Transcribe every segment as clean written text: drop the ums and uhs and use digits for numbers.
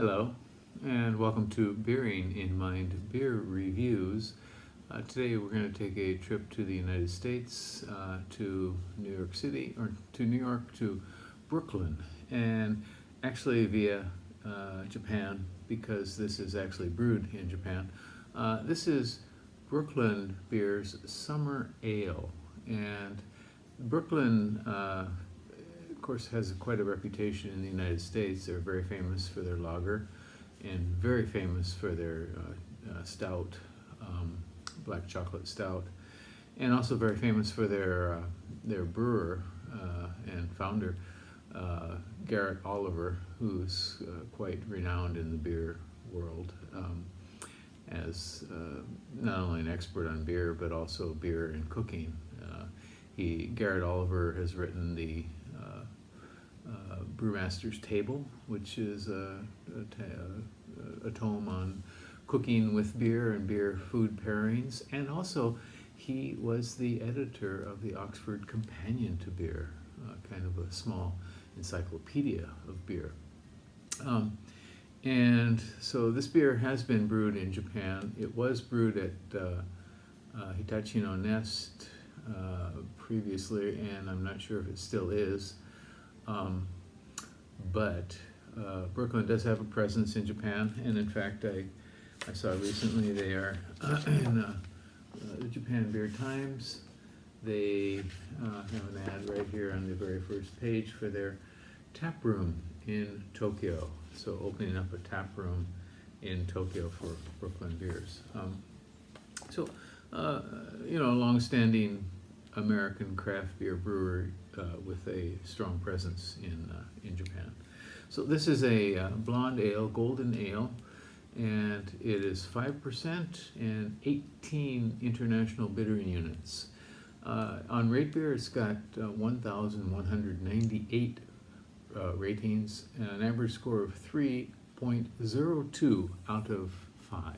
Hello, and welcome to Beering in Mind Beer Reviews. Today we're going to take a trip to the United States, to New York City, or to New York, to Brooklyn, and actually via Japan, because this is actually brewed in Japan. This is Brooklyn Beer's Summer Ale, and Brooklyn of course has quite a reputation in the United States. They're very famous for their lager and very famous for their stout, black chocolate stout, and also very famous for their brewer and founder, Garrett Oliver, who's quite renowned in the beer world as not only an expert on beer but also beer and cooking. Garrett Oliver has written the Brewmaster's Table, which is a tome on cooking with beer and beer food pairings, and also he was the editor of the Oxford Companion to Beer, kind of a small encyclopedia of beer. And so this beer has been brewed in Japan. It was brewed at Hitachi no Nest previously, and I'm not sure if it still is. But Brooklyn does have a presence in Japan, and in fact I saw recently they are in the Japan Beer Times. They have an ad right here on the very first page for their tap room in Tokyo. So opening up a tap room in Tokyo for Brooklyn Beers. A long-standing American craft beer brewery with a strong presence in Japan. So this is a blonde ale, golden ale, and it is 5% and 18 international bittering units. On RateBeer, it's got 1,198 ratings and an average score of 3.02 out of 5,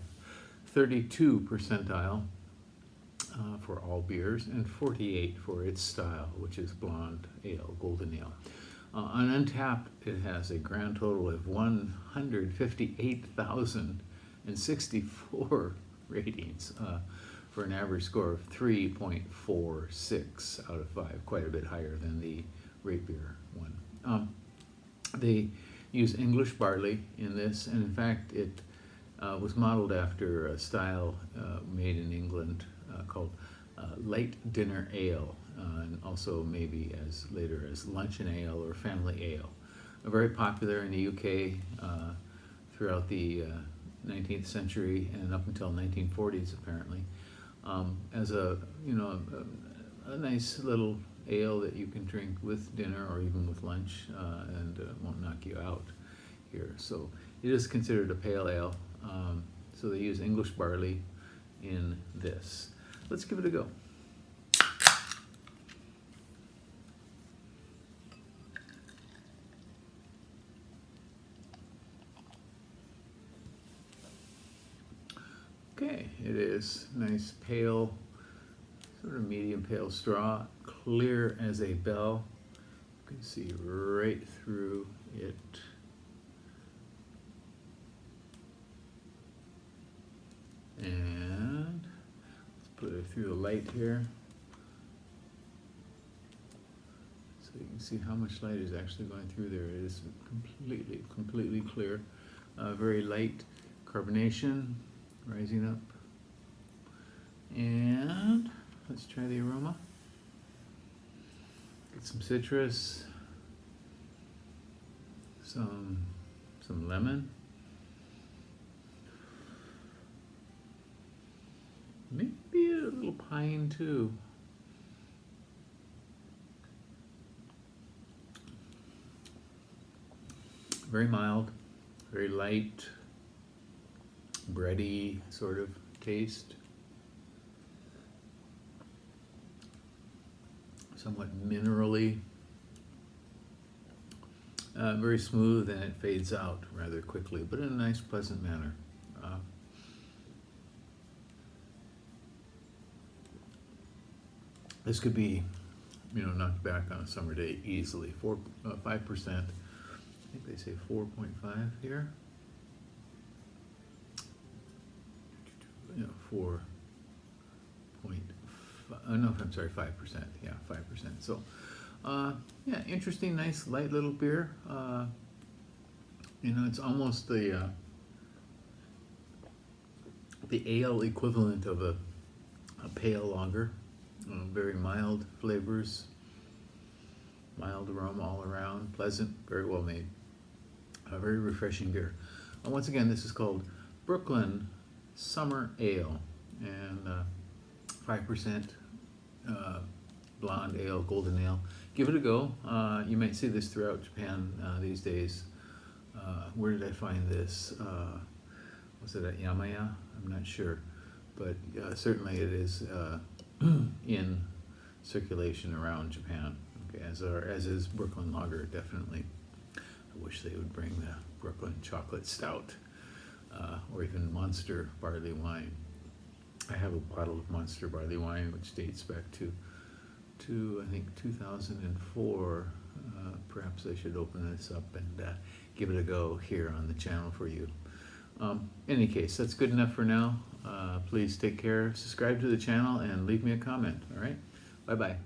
32 percentile for all beers, and 48 for its style, which is blonde ale, golden ale. On Untappd, it has a grand total of 158,064 ratings for an average score of 3.46 out of 5, quite a bit higher than the RateBeer one. They use English barley in this, and in fact it was modeled after a style made in England called late dinner ale, and also maybe as later as luncheon ale or family ale. Very popular in the UK throughout the 19th century and up until 1940s apparently, as a nice little ale that you can drink with dinner or even with lunch, and won't knock you out here. So it is considered a pale ale. So they use English barley in this. Let's give it a go. Okay, it is nice pale, sort of medium pale straw, clear as a bell. You can see right through it. And let's put it through the light here, so you can see how much light is actually going through there. It is completely clear. Very light carbonation rising up. And let's try the aroma. Get some citrus, some lemon, maybe a little pine too. Very mild, very light, bready sort of taste. Somewhat minerally. Very smooth, and it fades out rather quickly, but in a nice, pleasant manner. This could be, knocked back on a summer day easily. 5%. I think they say 4.5 here. 4 point, no, I'm sorry, 5%. Yeah, 5%. So, yeah, interesting, nice, light little beer. It's almost the ale equivalent of a pale lager. Very mild flavors, mild aroma all around, pleasant, very well made. A very refreshing beer. Once again, this is called Brooklyn Summer Ale, and 5% blonde ale, golden ale. Give it a go. You might see this throughout Japan these days. Where did I find this? Was it at Yamaya? I'm not sure, but certainly it is in circulation around Japan, okay, as is Brooklyn Lager, definitely. I wish they would bring the Brooklyn Chocolate Stout or even Monster Barley Wine. I have a bottle of Monster Barley Wine which dates back to I think 2004. Perhaps I should open this up and give it a go here on the channel for you. In any case, that's good enough for now. Please take care, subscribe to the channel, and leave me a comment. All right, bye-bye.